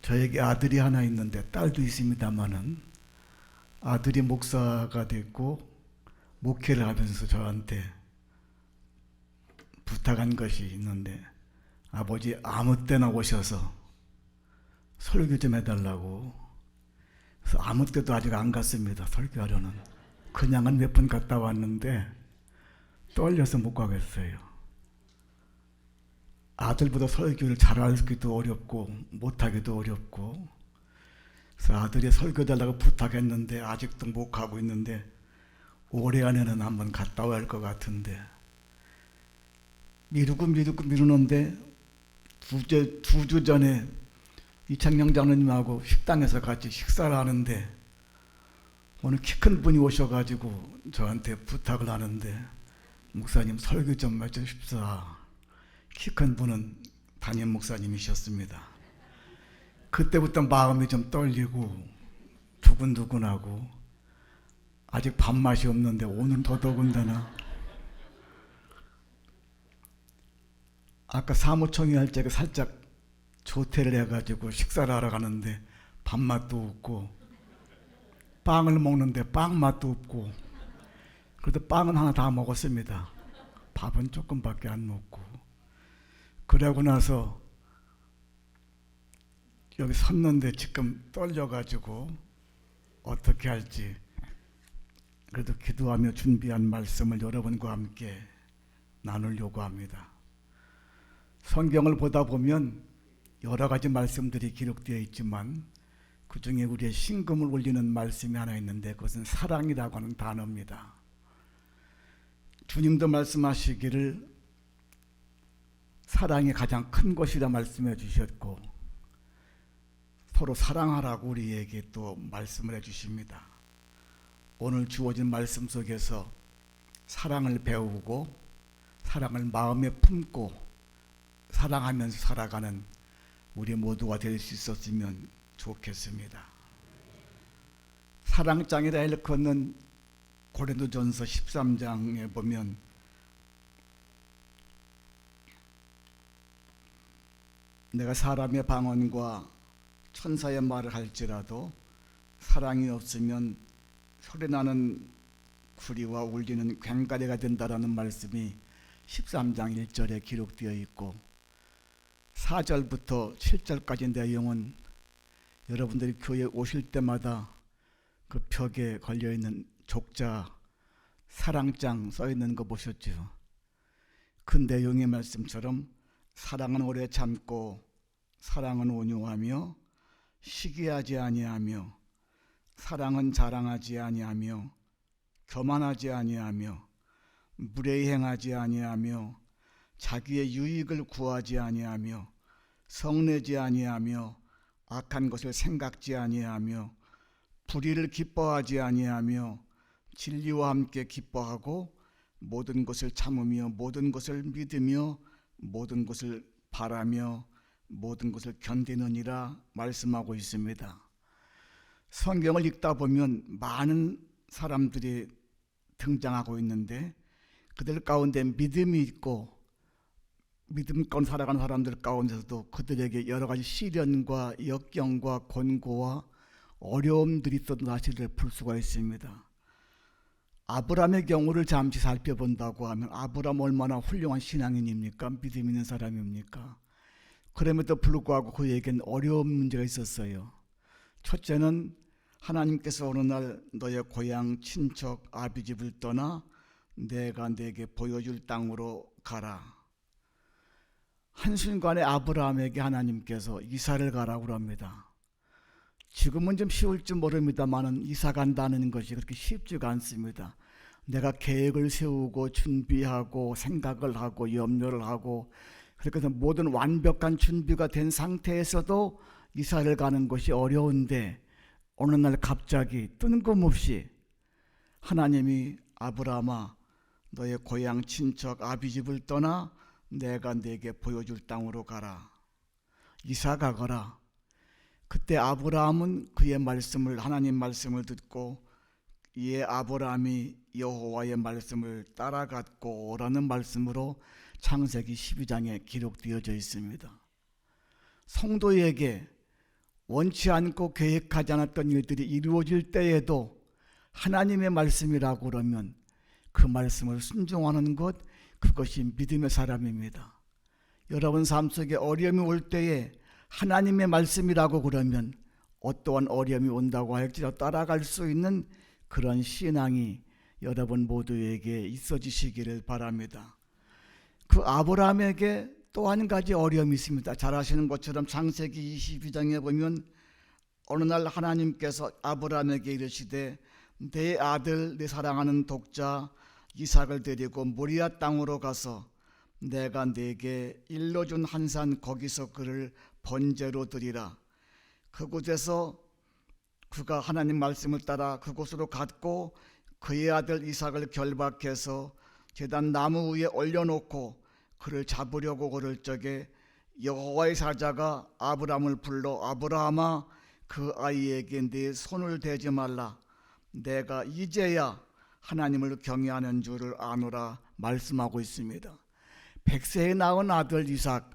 저에게 아들이 하나 있는데 딸도 있습니다마는 아들이 목사가 됐고 목회를 하면서 저한테 부탁한 것이 있는데 아버지 아무 때나 오셔서 설교 좀 해달라고. 그래서 아무 때도 아직 안 갔습니다. 설교하려는. 그냥은 몇 번 갔다 왔는데 떨려서 못 가겠어요. 아들보다 설교를 잘하기도 어렵고 못하기도 어렵고, 그래서 아들이 설교 달라고 부탁했는데 아직도 못 가고 있는데 올해 안에는 한번 갔다 와야 할 것 같은데 미루는데 두 주 전에 이창영 장로님하고 식당에서 같이 식사를 하는데 오늘 키 큰 분이 오셔가지고 저한테 부탁을 하는데 목사님 설교 좀 해주십사. 키 큰 분은 담임 목사님이셨습니다. 그때부터 마음이 좀 떨리고 두근두근하고 아직 밥맛이 없는데 오늘 더더군다나. 아까 사무총회 할 적에 살짝 조퇴를 해가지고 식사를 하러 가는데 밥맛도 없고 빵을 먹는데 빵 맛도 없고, 그래도 빵은 하나 다 먹었습니다. 밥은 조금밖에 안 먹고. 그러고 나서 여기 섰는데 지금 떨려가지고 어떻게 할지, 그래도 기도하며 준비한 말씀을 여러분과 함께 나누려고 합니다. 성경을 보다 보면 여러 가지 말씀들이 기록되어 있지만 그 중에 우리의 심금을 울리는 말씀이 하나 있는데 그것은 사랑이라고 하는 단어입니다. 주님도 말씀하시기를 사랑이 가장 큰 것이라 말씀해 주셨고 서로 사랑하라고 우리에게 또 말씀을 해 주십니다. 오늘 주어진 말씀 속에서 사랑을 배우고 사랑을 마음에 품고 사랑하면서 살아가는 우리 모두가 될 수 있었으면 좋겠습니다. 사랑장이라 일컫는 고린도전서 13장에 보면 내가 사람의 방언과 천사의 말을 할지라도 사랑이 없으면 소리나는 구리와 울리는 괭가리가 된다라는 말씀이 13장 1절에 기록되어 있고 4절부터 7절까지 내용은 여러분들이 교회 오실 때마다 그 벽에 걸려있는 족자 사랑장 써있는 거 보셨죠? 그 내용의 말씀처럼 사랑은 오래 참고 사랑은 온유하며 시기하지 아니하며 사랑은 자랑하지 아니하며 교만하지 아니하며 무례히 행하지 아니하며 자기의 유익을 구하지 아니하며 성내지 아니하며 악한 것을 생각지 아니하며 불의를 기뻐하지 아니하며 진리와 함께 기뻐하고 모든 것을 참으며 모든 것을 믿으며 모든 것을 바라며 모든 것을 견디느니라 말씀하고 있습니다. 성경을 읽다 보면 많은 사람들이 등장하고 있는데 그들 가운데 믿음이 있고 믿음 가운데 살아가는 사람들 가운데서도 그들에게 여러 가지 시련과 역경과 권고와 어려움들이 있었던 사실을 볼 수가 있습니다. 아브라함의 경우를 잠시 살펴본다고 하면 아브라함 얼마나 훌륭한 신앙인입니까? 믿음 있는 사람입니까? 그럼에도 불구하고 그에겐 어려운 문제가 있었어요. 첫째는 하나님께서 어느 날 너의 고향 친척 아비집을 떠나 내가 내게 보여줄 땅으로 가라. 한순간에 아브라함에게 하나님께서 이사를 가라고 합니다. 지금은 좀 쉬울지 모릅니다만 이사 간다는 것이 그렇게 쉽지가 않습니다. 내가 계획을 세우고 준비하고 생각을 하고 염려를 하고 그렇게 해서 모든 완벽한 준비가 된 상태에서도 이사를 가는 것이 어려운데 어느 날 갑자기 뜬금없이 하나님이 아브라함아 너의 고향 친척 아비집을 떠나 내가 네게 보여줄 땅으로 가라. 이사 가거라. 그때 아브라함은 그의 말씀을 하나님 말씀을 듣고 이에 아브라함이 여호와의 말씀을 따라갔고라는 말씀으로 창세기 12장에 기록되어져 있습니다. 성도에게 원치 않고 계획하지 않았던 일들이 이루어질 때에도 하나님의 말씀이라고 그러면 그 말씀을 순종하는 것, 그것이 믿음의 사람입니다. 여러분 삶 속에 어려움이 올 때에 하나님의 말씀이라고 그러면 어떠한 어려움이 온다고 할지라도 따라갈 수 있는 그런 신앙이 여러분 모두에게 있어지시기를 바랍니다. 그 아브라함에게 또 한 가지 어려움이 있습니다. 잘 아시는 것처럼 창세기 22장에 보면 어느 날 하나님께서 아브라함에게 이르시되 내 아들 내 사랑하는 독자 이삭을 데리고 모리아 땅으로 가서 내가 네게 일러준 한 산 거기서 그를 번제로 드리라. 그곳에서 그가 하나님 말씀을 따라 그곳으로 갔고 그의 아들 이삭을 결박해서 제단 나무 위에 올려놓고 그를 잡으려고 그럴 적에 여호와의 사자가 아브라함을 불러 아브라함아 그 아이에게 네 손을 대지 말라. 내가 이제야 하나님을 경외하는 줄을 아노라 말씀하고 있습니다. 100세에 낳은 아들 이삭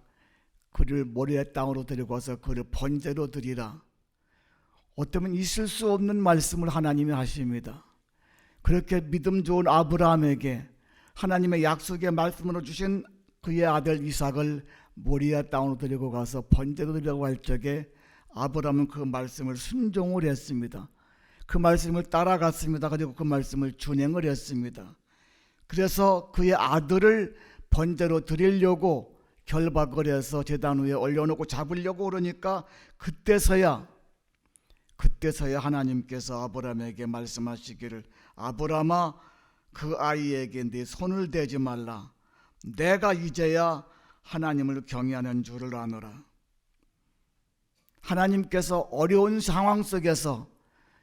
그를 모리아 땅으로 데리고 와서 그를 번제로 드리라. 어쩌면 있을 수 없는 말씀을 하나님이 하십니다. 그렇게 믿음 좋은 아브라함에게 하나님의 약속의 말씀으로 주신 그의 아들 이삭을 모리아 땅으로 데리고 가서 번제로 드리라고 할 적에 아브라함은 그 말씀을 순종을 했습니다. 그 말씀을 따라갔습니다. 그리고 그 말씀을 준행을 했습니다. 그래서 그의 아들을 번제로 드리려고 결박을 해서 제단 위에 올려놓고 잡으려고 그러니까 그때서야 하나님께서 아브라함에게 말씀하시기를 아브라함아 그 아이에게 네 손을 대지 말라. 내가 이제야 하나님을 경외하는 줄을 아노라. 하나님께서 어려운 상황 속에서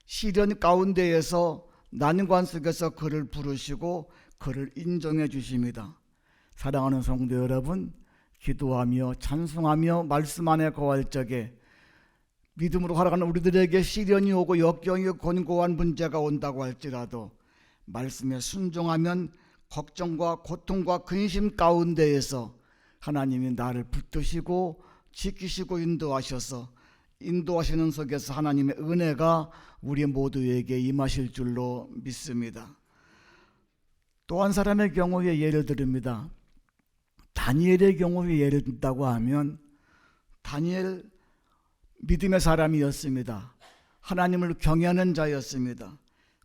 시련 가운데에서 난관 속에서 그를 부르시고 그를 인정해 주십니다. 사랑하는 성도 여러분, 기도하며 찬송하며 말씀 안에 거할 적에 믿음으로 살아가는 우리들에게 시련이 오고 역경이 곤고한 문제가 온다고 할지라도 말씀에 순종하면 걱정과 고통과 근심 가운데에서 하나님이 나를 붙드시고 지키시고 인도하시는 속에서 하나님의 은혜가 우리 모두에게 임하실 줄로 믿습니다. 또 한 사람의 경우에 예를 드립니다. 다니엘의 경우에 예를 든다고 하면 다니엘 믿음의 사람이었습니다. 하나님을 경외하는 자였습니다.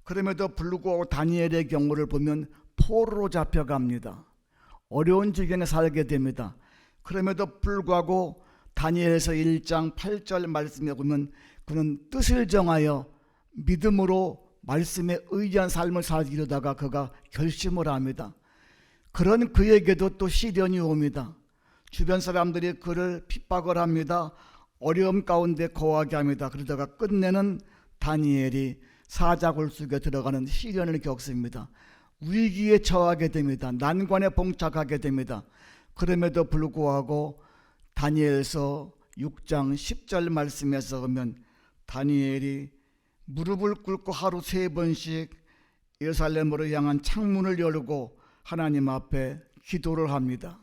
그럼에도 불구하고 다니엘의 경우를 보면 포로로 잡혀갑니다. 어려운 지경에 살게 됩니다. 그럼에도 불구하고 다니엘에서 1장 8절 말씀에 보면 그는 뜻을 정하여 믿음으로 말씀에 의지한 삶을 살기로다가 그가 결심을 합니다. 그런 그에게도 또 시련이 옵니다. 주변 사람들이 그를 핍박을 합니다. 어려움 가운데 거하게 합니다. 그러다가 끝내는 다니엘이 사자굴 속에 들어가는 시련을 겪습니다. 위기에 처하게 됩니다. 난관에 봉착하게 됩니다. 그럼에도 불구하고 다니엘서 6장 10절 말씀에서 보면 다니엘이 무릎을 꿇고 하루 3번씩 예루살렘으로 향한 창문을 열고 하나님 앞에 기도를 합니다.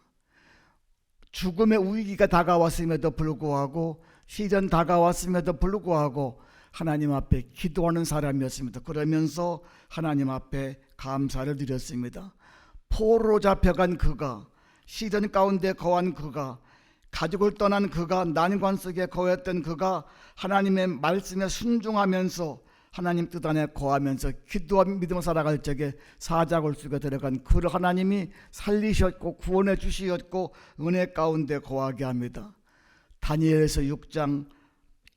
죽음의 위기가 다가왔음에도 불구하고 시련 다가왔음에도 불구하고 하나님 앞에 기도하는 사람이었습니다. 그러면서 하나님 앞에 감사를 드렸습니다. 포로로 잡혀간 그가, 시련 가운데 거한 그가, 가족을 떠난 그가, 난관 속에 거했던 그가 하나님의 말씀에 순종하면서 하나님 뜻 안에 거하면서 기도하며 믿음을 살아갈 적에 사자굴 속에 들어간 그를 하나님이 살리셨고 구원해 주시었고 은혜 가운데 거하게 합니다. 다니엘에서 6장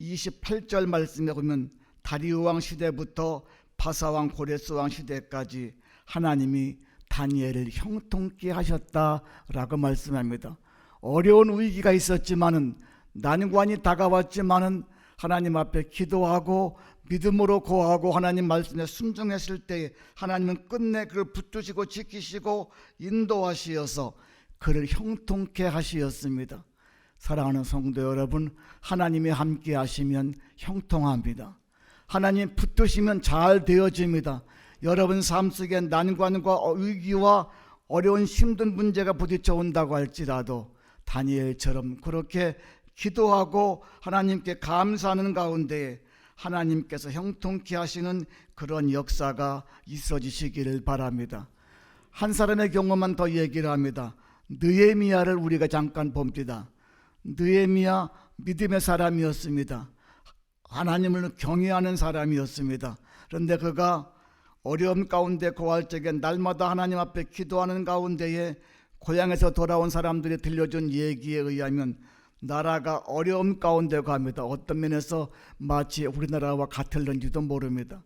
28절 말씀에 보면 다리우 왕 시대부터 바사 왕 고레스 왕 시대까지 하나님이 다니엘을 형통케 하셨다라고 말씀합니다. 어려운 위기가 있었지만은 난관이 다가왔지만은 하나님 앞에 기도하고 믿음으로 거하고 하나님 말씀에 순종했을 때 하나님은 끝내 그를 붙드시고 지키시고 인도하시어서 그를 형통케 하시었습니다. 사랑하는 성도 여러분, 하나님이 함께 하시면 형통합니다. 하나님 붙드시면 잘 되어집니다. 여러분 삶 속에 난관과 위기와 어려운 힘든 문제가 부딪혀 온다고 할지라도 다니엘처럼 그렇게 기도하고 하나님께 감사하는 가운데 하나님께서 형통케 하시는 그런 역사가 있어지시기를 바랍니다. 한 사람의 경험만 더 얘기를 합니다. 느헤미야를 우리가 잠깐 봅니다. 느헤미야 믿음의 사람이었습니다. 하나님을 경외하는 사람이었습니다. 그런데 그가 어려움 가운데 고할 적에 날마다 하나님 앞에 기도하는 가운데에 고향에서 돌아온 사람들이 들려준 얘기에 의하면 나라가 어려움 가운데 갑니다. 어떤 면에서 마치 우리나라와 같을는지도 모릅니다.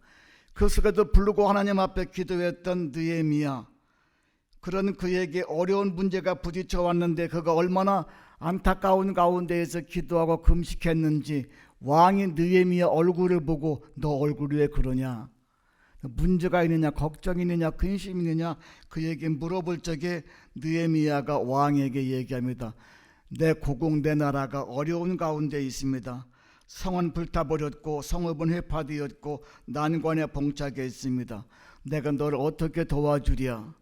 그 속에도 부르고 하나님 앞에 기도했던 느헤미야, 그런 그에게 어려운 문제가 부딪혀 왔는데 그가 얼마나 안타까운 가운데에서 기도하고 금식했는지 왕이 느헤미야 얼굴을 보고 너 얼굴이 왜 그러냐, 문제가 있느냐, 걱정이 있느냐, 근심이 있느냐 그에게 물어볼 적에 느헤미야가 왕에게 얘기합니다. 내 고국 내 나라가 어려운 가운데 있습니다. 성은 불타버렸고 성읍은 회파되었고 난관에 봉착해 있습니다. 내가 너를 어떻게 도와주랴.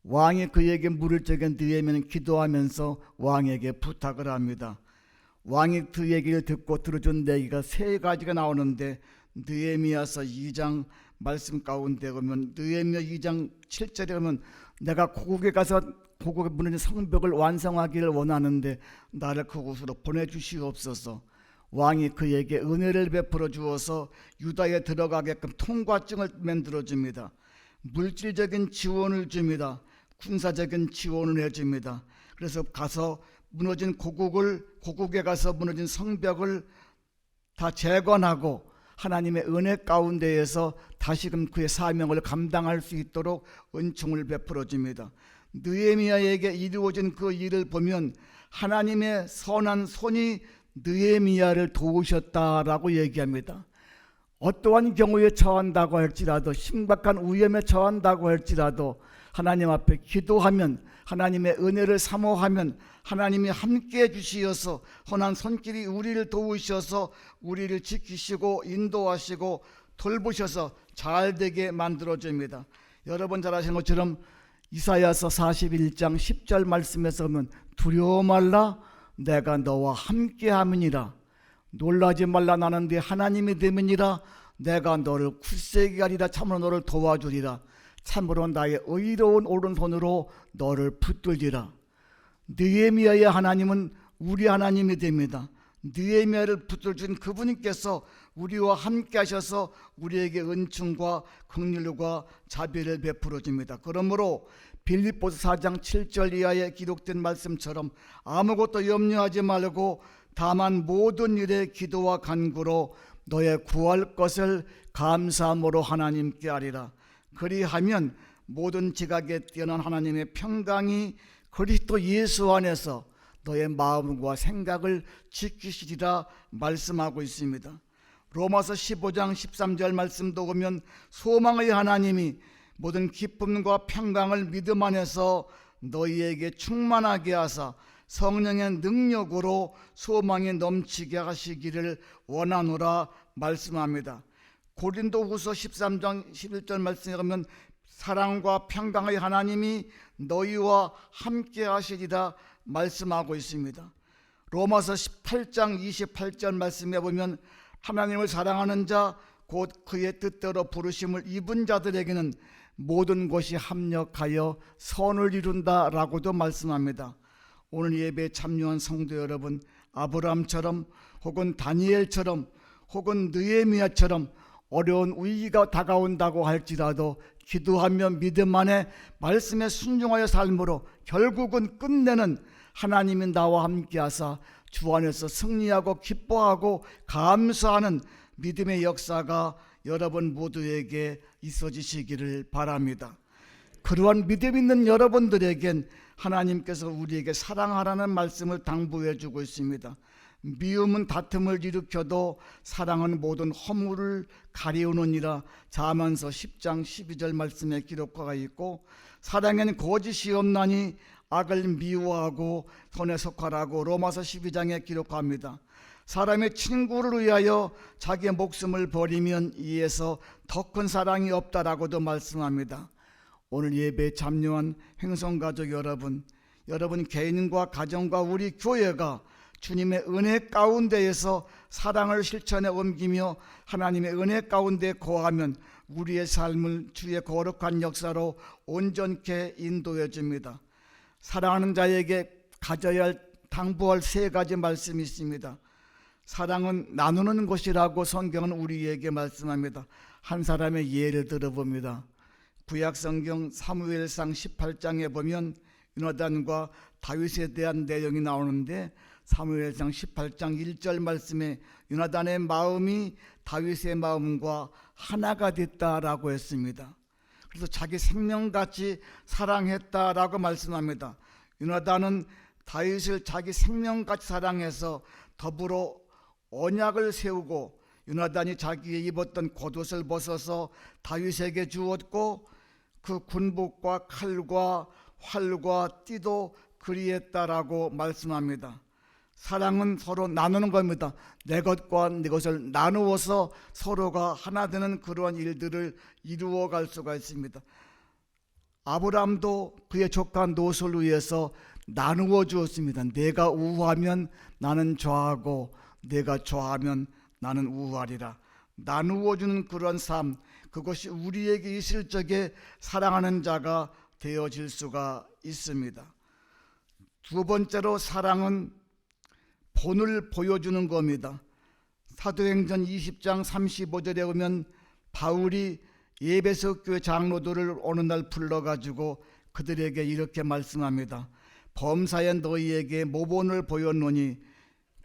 왕이 그에게 물을 적에 느헤미야는 기도하면서 왕에게 부탁을 합니다. 왕이 그 얘기를 듣고 들어준 얘기가 세 가지가 나오는데 느헤미야서 2장 말씀 가운데 보면 느헤미야 2장 7절에 보면 내가 고국에 가서 고국에 무너진 성벽을 완성하기를 원하는데 나를 그곳으로 보내주시옵소서. 왕이 그에게 은혜를 베풀어 주어서 유다에 들어가게끔 통과증을 만들어 줍니다. 물질적인 지원을 줍니다. 군사적인 지원을 해줍니다. 그래서 가서 무너진 고국에 가서 무너진 성벽을 다 재건하고 하나님의 은혜 가운데에서 다시금 그의 사명을 감당할 수 있도록 은총을 베풀어 줍니다. 느헤미야에게 이루어진 그 일을 보면 하나님의 선한 손이 느헤미야를 도우셨다라고 얘기합니다. 어떠한 경우에 처한다고 할지라도, 심각한 위험에 처한다고 할지라도 하나님 앞에 기도하면, 하나님의 은혜를 사모하면 하나님이 함께해 주시어서 선한 손길이 우리를 도우셔서 우리를 지키시고 인도하시고 돌보셔서 잘되게 만들어줍니다. 여러분 잘 아시는 것처럼 이사야서 41장 10절 말씀에서 보면 두려워 말라 내가 너와 함께함이니라. 놀라지 말라 나는 네 하나님이 됨이니라. 내가 너를 굳세게 하리라. 참으로 너를 도와주리라. 참으로 나의 의로운 오른손으로 너를 붙들리라. 느헤미야의 하나님은 우리 하나님이 됩니다. 느헤미야를 붙들어준 그분께서 우리와 함께 하셔서 우리에게 은총과 긍휼과 자비를 베풀어 줍니다. 그러므로 빌립보서 4장 7절 이하에 기록된 말씀처럼 아무것도 염려하지 말고 다만 모든 일에 기도와 간구로 너의 구할 것을 감사함으로 하나님께 아리라. 그리하면 모든 지각에 뛰어난 하나님의 평강이 그리스도 예수 안에서 너의 마음과 생각을 지키시리라 말씀하고 있습니다. 로마서 15장 13절 말씀도 보면 소망의 하나님이 모든 기쁨과 평강을 믿음 안에서 너희에게 충만하게 하사 성령의 능력으로 소망이 넘치게 하시기를 원하노라 말씀합니다. 고린도후서 13장 11절 말씀에 보면 사랑과 평강의 하나님이 너희와 함께 하시리라 말씀하고 있습니다. 로마서 18장 28절 말씀에 보면 하나님을 사랑하는 자 곧 그의 뜻대로 부르심을 입은 자들에게는 모든 것이 합력하여 선을 이룬다라고도 말씀합니다. 오늘 예배에 참여한 성도 여러분, 아브라함처럼 혹은 다니엘처럼 혹은 느헤미야처럼 어려운 위기가 다가온다고 할지라도 기도하며 믿음 안에 말씀에 순종하여 삶으로 결국은 끝내는 하나님이 나와 함께 하사 주 안에서 승리하고 기뻐하고 감사하는 믿음의 역사가 여러분 모두에게 있어지시기를 바랍니다. 그러한 믿음 있는 여러분들에겐 하나님께서 우리에게 사랑하라는 말씀을 당부해 주고 있습니다. 미움은 다툼을 일으켜도 사랑은 모든 허물을 가리우느니라. 잠언서 10장 12절 말씀에 기록하가 있고, 사랑에는 거짓이 없나니 악을 미워하고 손에 속하라고 로마서 12장에 기록합니다. 사람의 친구를 위하여 자기의 목숨을 버리면 이에서 더 큰 사랑이 없다라고도 말씀합니다. 오늘 예배에 참여한 행성가족 여러분 개인과 가정과 우리 교회가 주님의 은혜 가운데에서 사랑을 실천에 옮기며 하나님의 은혜 가운데 거하면 우리의 삶을 주의 거룩한 역사로 온전케 인도해 줍니다. 사랑하는 자에게 가져야 할 당부할 세 가지 말씀이 있습니다. 사랑은 나누는 것이라고 성경은 우리에게 말씀합니다. 한 사람의 예를 들어봅니다. 구약성경 사무엘상 18장에 보면 요나단과 다윗에 대한 내용이 나오는데 사무엘상 18장 1절 말씀에 요나단의 마음이 다윗의 마음과 하나가 됐다라고 했습니다. 그래서 자기 생명같이 사랑했다라고 말씀합니다. 요나단은 다윗을 자기 생명같이 사랑해서 더불어 언약을 세우고 요나단이 자기의 입었던 겉옷을 벗어서 다윗에게 주었고 그 군복과 칼과 활과 띠도 그리했다라고 말씀합니다. 사랑은 서로 나누는 겁니다. 내 것과 네 것을 나누어서 서로가 하나 되는 그러한 일들을 이루어 갈 수가 있습니다. 아브라함도 그의 조카 롯을 위해서 나누어 주었습니다. 내가 우하면 나는 좌하고 내가 좌하면 나는 우하리라. 나누어 주는 그런 삶, 그것이 우리에게 있을 적에 사랑하는 자가 되어질 수가 있습니다. 두 번째로 사랑은 본을 보여주는 겁니다. 사도행전 20장 35절에 보면 바울이 에베소 교회 장로들을 어느 날 불러가지고 그들에게 이렇게 말씀합니다. 범사에 너희에게 모본을 보였노니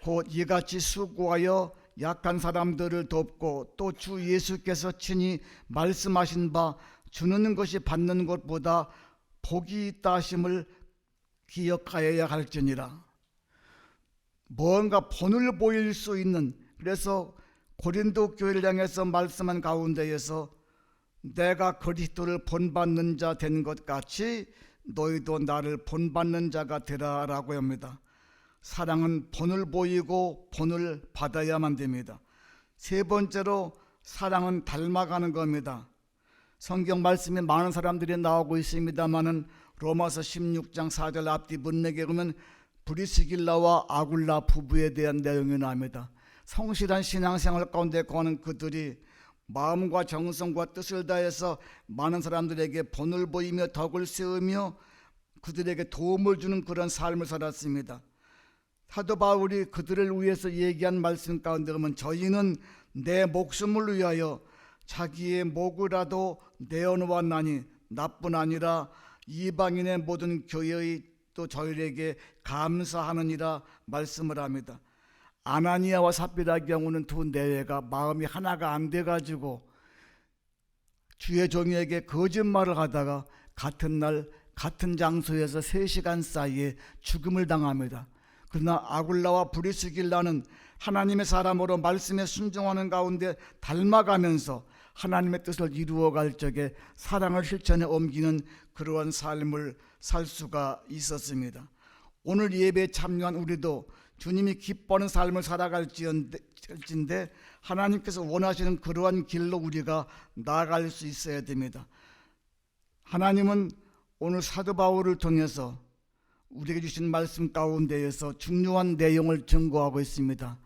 곧 이같이 수고하여 약한 사람들을 돕고 또 주 예수께서 친히 말씀하신 바 주는 것이 받는 것보다 복이 있다 하심을 기억하여야 할지니라. 뭔가 본을 보일 수 있는, 그래서 고린도 교회를 향해서 말씀한 가운데에서 내가 그리스도를 본받는 자 된 것 같이 너희도 나를 본받는 자가 되라라고 합니다. 사랑은 본을 보이고 본을 받아야만 됩니다. 세 번째로 사랑은 닮아가는 겁니다. 성경 말씀에 많은 사람들이 나오고 있습니다마는 로마서 16장 4절 앞뒤 문맥에 보면 브리스길라와 아굴라 부부에 대한 내용이 나옵니다. 성실한 신앙생활 가운데 거하는 그들이 마음과 정성과 뜻을 다해서 많은 사람들에게 본을 보이며 덕을 세우며 그들에게 도움을 주는 그런 삶을 살았습니다. 사도 바울이 그들을 위해서 얘기한 말씀 가운데 보면 저희는 내 목숨을 위하여 자기의 목이라도 내어놓았나니 나뿐 아니라 이방인의 모든 교회의 또 저희에게 감사하느니라 말씀을 합니다. 아나니아와 삽비라의 경우는 두 내외가 마음이 하나가 안 돼가지고 주의 종에게 거짓말을 하다가 같은 날 같은 장소에서 3시간 사이에 죽음을 당합니다. 그러나 아굴라와 브리스길라는 하나님의 사람으로 말씀에 순종하는 가운데 닮아가면서 하나님의 뜻을 이루어갈 적에 사랑을 실천에 옮기는 그러한 삶을 살 수가 있었습니다. 오늘 예배에 참여한 우리도 주님이 기뻐하는 삶을 살아갈지인데 하나님께서 원하시는 그러한 길로 우리가 나아갈 수 있어야 됩니다. 하나님은 오늘 사도 바울을 통해서 우리에게 주신 말씀 가운데에서 중요한 내용을 증거하고 있습니다.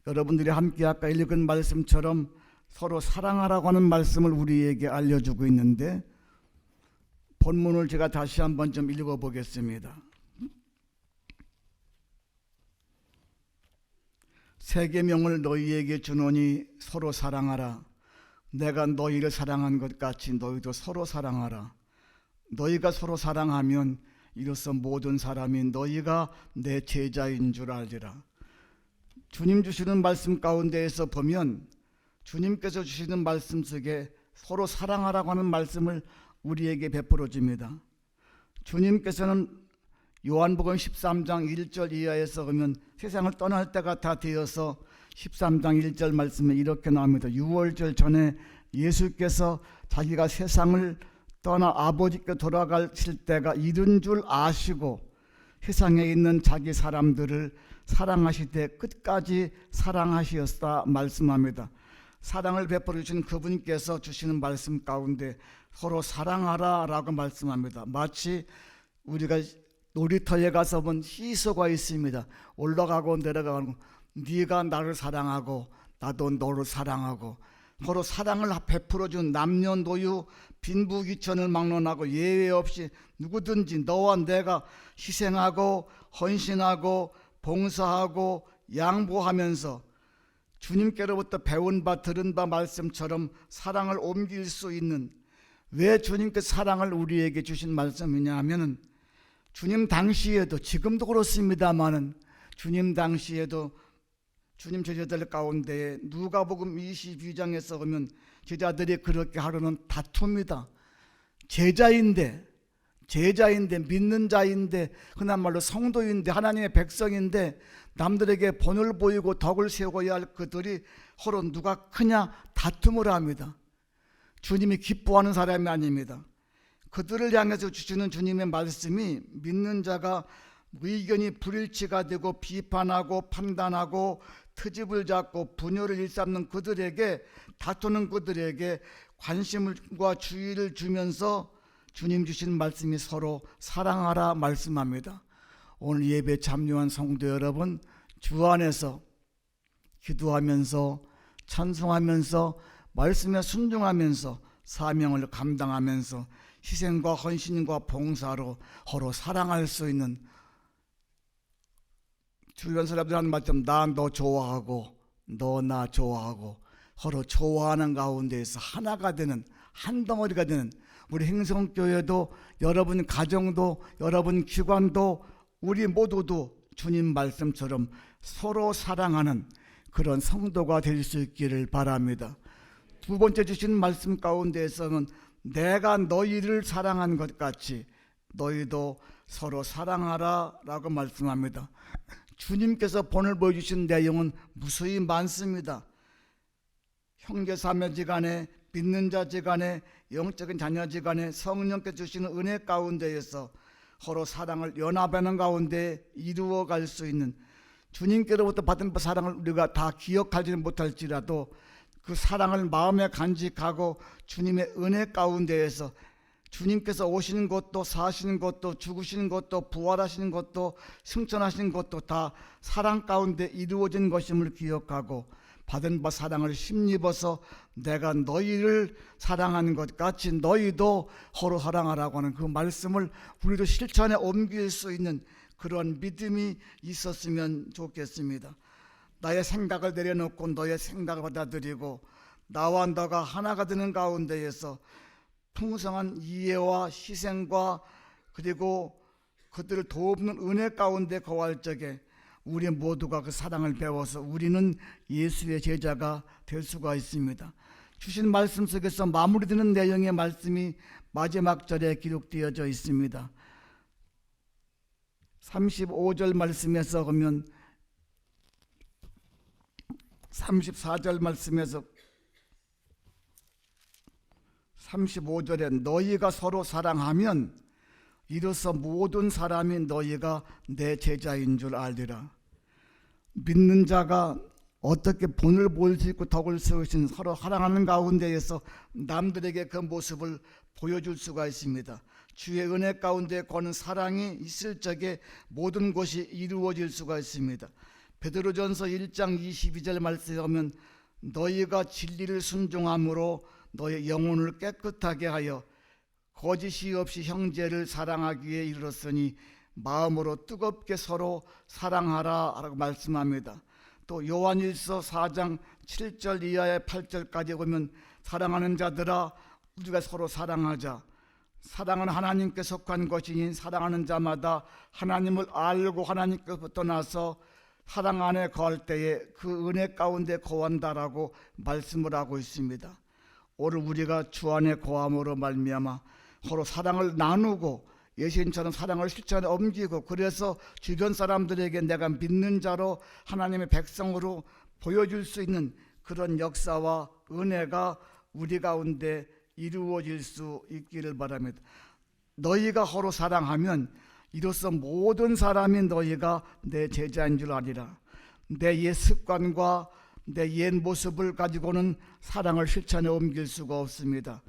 여러분들이 함께 아까 읽은 말씀처럼 서로 사랑하라고 하는 말씀을 우리에게 알려주고 있는데 본문을 제가 다시 한번 좀 읽어보겠습니다. 새 계명을 너희에게 주노니 서로 사랑하라. 내가 너희를 사랑한 것 같이 너희도 서로 사랑하라. 너희가 서로 사랑하면 이로써 모든 사람이 너희가 내 제자인 줄 알리라. 주님 주시는 말씀 가운데에서 보면 주님께서 주시는 말씀 속에 서로 사랑하라고 하는 말씀을 우리에게 베풀어 줍니다. 주님께서는 요한복음 13장 1절 이하에서 보면 세상을 떠날 때가 다 되어서 13장 1절 말씀에 이렇게 나옵니다. 6월절 전에 예수께서 자기가 세상을 떠나 아버지께 돌아가실 때가 이른 줄 아시고 세상에 있는 자기 사람들을 사랑하시되 끝까지 사랑하시었다 말씀합니다. 사랑을 베풀어 주신 그분께서 주시는 말씀 가운데 서로 사랑하라 라고 말씀합니다. 마치 우리가 놀이터에 가서 보면 시소가 있습니다. 올라가고 내려가고, 네가 나를 사랑하고 나도 너를 사랑하고 서로 사랑을 베풀어준 남녀노유 빈부귀천을 막론하고 예외 없이 누구든지 너와 내가 희생하고 헌신하고 봉사하고 양보하면서 주님께로부터 배운 바 들은 바 말씀처럼 사랑을 옮길 수 있는, 왜 주님께 사랑을 우리에게 주신 말씀이냐 하면은 주님 당시에도, 지금도 그렇습니다마는 주님 당시에도 주님 제자들 가운데 누가복음 22장에서 보면 제자들이 그렇게 하루는 다툽니다. 제자인데 믿는 자인데 흔한 말로 성도인데 하나님의 백성인데 남들에게 본을 보이고 덕을 세워야 할 그들이 서로 누가 크냐 다툼을 합니다. 주님이 기뻐하는 사람이 아닙니다. 그들을 향해서 주시는 주님의 말씀이 믿는 자가 의견이 불일치가 되고 비판하고 판단하고 트집을 잡고 분열을 일삼는 그들에게, 다투는 그들에게 관심과 주의를 주면서 주님 주신 말씀이 서로 사랑하라 말씀합니다. 오늘 예배 참여한 성도 여러분, 주 안에서 기도하면서 찬송하면서 말씀에 순종하면서 사명을 감당하면서 희생과 헌신과 봉사로 서로 사랑할 수 있는, 주변 사람들 하는 말처럼 나 너 좋아하고 너 나 좋아하고 서로 좋아하는 가운데에서 하나가 되는, 한 덩어리가 되는, 우리 행성교회도 여러분 가정도 여러분 기관도 우리 모두도 주님 말씀처럼 서로 사랑하는 그런 성도가 될 수 있기를 바랍니다. 두 번째 주신 말씀 가운데에서는 내가 너희를 사랑한 것 같이 너희도 서로 사랑하라 라고 말씀합니다. 주님께서 본을 보여주신 내용은 무수히 많습니다. 형제자매지간에, 믿는 자지간에, 영적인 자녀지간에 성령께 주시는 은혜 가운데에서 서로 사랑을 연합하는 가운데 이루어갈 수 있는, 주님께로부터 받은 사랑을 우리가 다 기억하지는 못할지라도 그 사랑을 마음에 간직하고 주님의 은혜 가운데에서 주님께서 오시는 것도 사시는 것도 죽으시는 것도 부활하시는 것도 승천하시는 것도 다 사랑 가운데 이루어진 것임을 기억하고 받은 바 사랑을 힘입어서 내가 너희를 사랑하는 것 같이 너희도 서로 사랑하라고 하는 그 말씀을 우리도 실천에 옮길 수 있는 그런 믿음이 있었으면 좋겠습니다. 나의 생각을 내려놓고 너의 생각을 받아들이고 나와 너가 하나가 되는 가운데에서 풍성한 이해와 희생과 그리고 그들을 돕는 은혜 가운데 거할 적에 우리 모두가 그 사랑을 배워서 우리는 예수의 제자가 될 수가 있습니다. 주신 말씀 속에서 마무리되는 내용의 말씀이 마지막 절에 기록되어져 있습니다. 35절 말씀에서 보면 34절 말씀에서 35절에 너희가 서로 사랑하면 이로써 모든 사람이 너희가 내 제자인 줄 알리라. 믿는 자가 어떻게 본을 보일 수 있고 덕을 세우신 서로 사랑하는 가운데에서 남들에게 그 모습을 보여줄 수가 있습니다. 주의 은혜 가운데 거는 사랑이 있을 적에 모든 것이 이루어질 수가 있습니다. 베드로전서 1장 22절 말씀에 보면 너희가 진리를 순종함으로 너의 영혼을 깨끗하게 하여 거짓이 없이 형제를 사랑하기에 이르렀으니 마음으로 뜨겁게 서로 사랑하라 라고 말씀합니다. 또 요한일서 4장 7절 이하의 8절까지 보면 사랑하는 자들아 우리가 서로 사랑하자. 사랑은 하나님께 속한 것이니 사랑하는 자마다 하나님을 알고 하나님께로부터 나서 사랑 안에 거할 때에 그 은혜 가운데 거한다라고 말씀을 하고 있습니다. 오늘 우리가 주 안에 거함으로 말미암아 서로 사랑을 나누고 예수님처럼 사랑을 실천에 옮기고 그래서 주변 사람들에게 내가 믿는 자로 하나님의 백성으로 보여줄 수 있는 그런 역사와 은혜가 우리 가운데 이루어질 수 있기를 바랍니다. 너희가 서로 사랑하면 이로써 모든 사람이 너희가 내 제자인 줄 알리라. 내 옛 습관과 내 옛 모습을 가지고는 사랑을 실천에 옮길 수가 없습니다.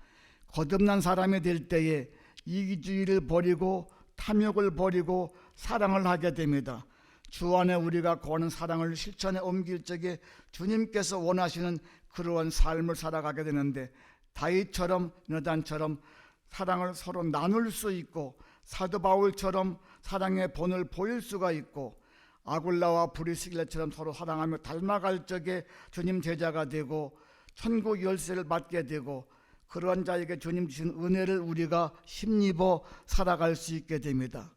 거듭난 사람이 될 때에 이기주의를 버리고 탐욕을 버리고 사랑을 하게 됩니다. 주 안에 우리가 거하는 사랑을 실천에 옮길 적에 주님께서 원하시는 그러한 삶을 살아가게 되는데, 다윗처럼 요나단처럼 사랑을 서로 나눌 수 있고, 사도 바울처럼 사랑의 본을 보일 수가 있고, 아굴라와 브리스길라처럼 서로 사랑하며 닮아갈 적에 주님 제자가 되고 천국 열쇠를 받게 되고, 그러한 자에게 주님 주신 은혜를 우리가 힘입어 살아갈 수 있게 됩니다.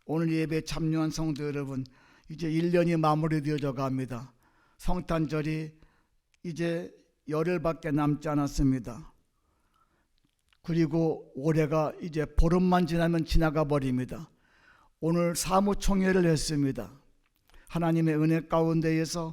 오늘 예배에 참여한 성도 여러분, 이제 1년이 마무리되어져 갑니다. 성탄절이 이제 열흘밖에 남지 않았습니다. 그리고 올해가 이제 보름만 지나면 지나가 버립니다. 오늘 사무총회를 했습니다. 하나님의 은혜 가운데에서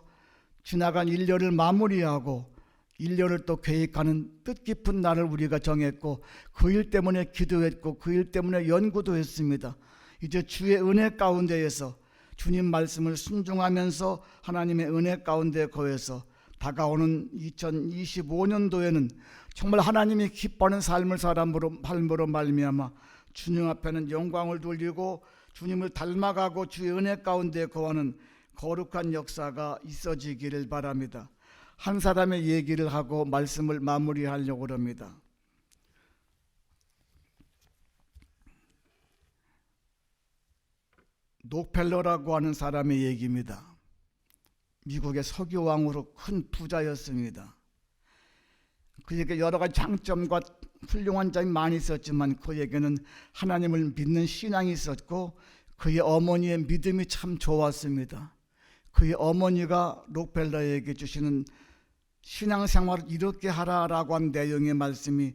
지나간 1년을 마무리하고 1년을 또 계획하는 뜻깊은 날을 우리가 정했고, 그 일 때문에 기도했고 그 일 때문에 연구도 했습니다. 이제 주의 은혜 가운데에서 주님 말씀을 순종하면서 하나님의 은혜 가운데 거해서 다가오는 2025년도에는 정말 하나님이 기뻐하는 삶을 삶으로 말미암아 주님 앞에는 영광을 돌리고 주님을 닮아가고 주의 은혜 가운데 거하는 거룩한 역사가 있어지기를 바랍니다. 한 사람의 얘기를 하고 말씀을 마무리하려고 합니다. 록펠러라고 하는 사람의 얘기입니다. 미국의 석유왕으로 큰 부자였습니다. 그에게 여러 가지 장점과 훌륭한 점이 많이 있었지만 그에게는 하나님을 믿는 신앙이 있었고, 그의 어머니의 믿음이 참 좋았습니다. 그의 어머니가 록펠러에게 주시는 신앙생활을 이렇게 하라라고 한 내용의 말씀이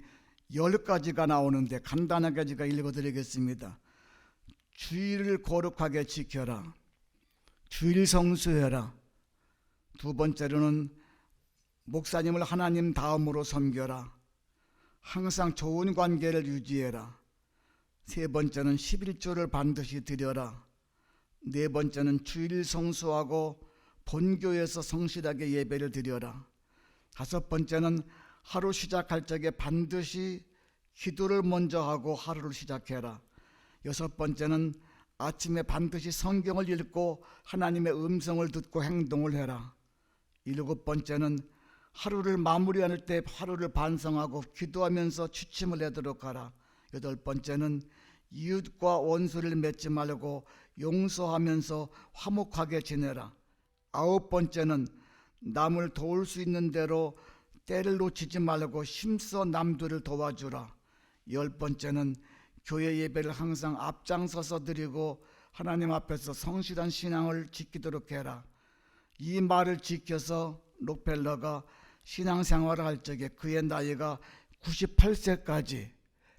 10가지가 나오는데, 간단하게 제가 읽어드리겠습니다. 주일을 거룩하게 지켜라. 주일 성수해라. 두 번째로는 목사님을 하나님 다음으로 섬겨라. 항상 좋은 관계를 유지해라. 세 번째는 11조를 반드시 드려라. 네 번째는 주일 성수하고 본교에서 성실하게 예배를 드려라. 다섯 번째는 하루 시작할 적에 반드시 기도를 먼저 하고 하루를 시작해라. 여섯 번째는 아침에 반드시 성경을 읽고 하나님의 음성을 듣고 행동을 해라. 일곱 번째는 하루를 마무리할 때 하루를 반성하고 기도하면서 취침을 내도록 하라. 여덟 번째는 이웃과 원수를 맺지 말고 용서하면서 화목하게 지내라. 아홉 번째는 남을 도울 수 있는 대로 때를 놓치지 말고 힘써 남들을 도와주라. 열 번째는 교회 예배를 항상 앞장서서 드리고 하나님 앞에서 성실한 신앙을 지키도록 해라. 이 말을 지켜서 록펠러가 신앙생활을 할 적에 그의 나이가 98세까지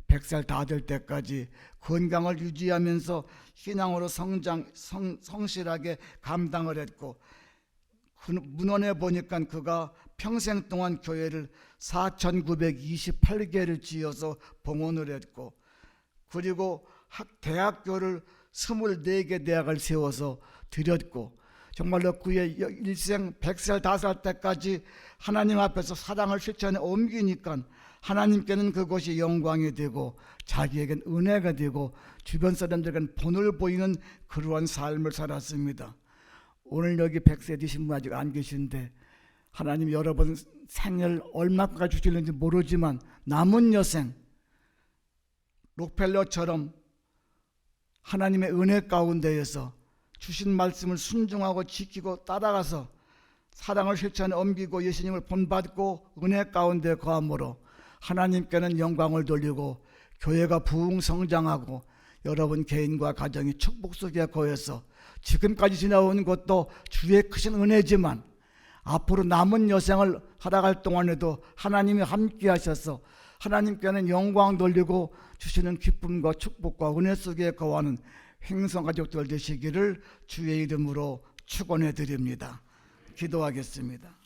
100살 다 될 때까지 건강을 유지하면서 신앙으로 성실하게 감당을 했고, 그 문헌에 보니까 그가 평생 동안 교회를 4,928개를 지어서 봉헌을 했고, 그리고 대학교를 24개 대학을 세워서 드렸고, 정말로 그의 일생 100살 다 살 때까지 하나님 앞에서 사랑을 실천에 옮기니까 하나님께는 그것이 영광이 되고 자기에겐 은혜가 되고 주변 사람들에겐 본을 보이는 그러한 삶을 살았습니다. 오늘 여기 100세 되신 분 아직 안 계신데 하나님 여러분 생을 얼마까지 주실는지 모르지만 남은 여생 록펠러처럼 하나님의 은혜 가운데에서 주신 말씀을 순종하고 지키고 따라가서 사랑을 실천에 옮기고 예수님을 본받고 은혜 가운데 거함으로 하나님께는 영광을 돌리고 교회가 부흥성장하고 여러분 개인과 가정이 축복 속에 거해서 지금까지 지나온 것도 주의 크신 은혜지만 앞으로 남은 여생을 살아갈 동안에도 하나님이 함께 하셔서 하나님께는 영광 돌리고 주시는 기쁨과 축복과 은혜 속에 거하는 행성가족들 되시기를 주의 이름으로 축원해 드립니다. 기도하겠습니다.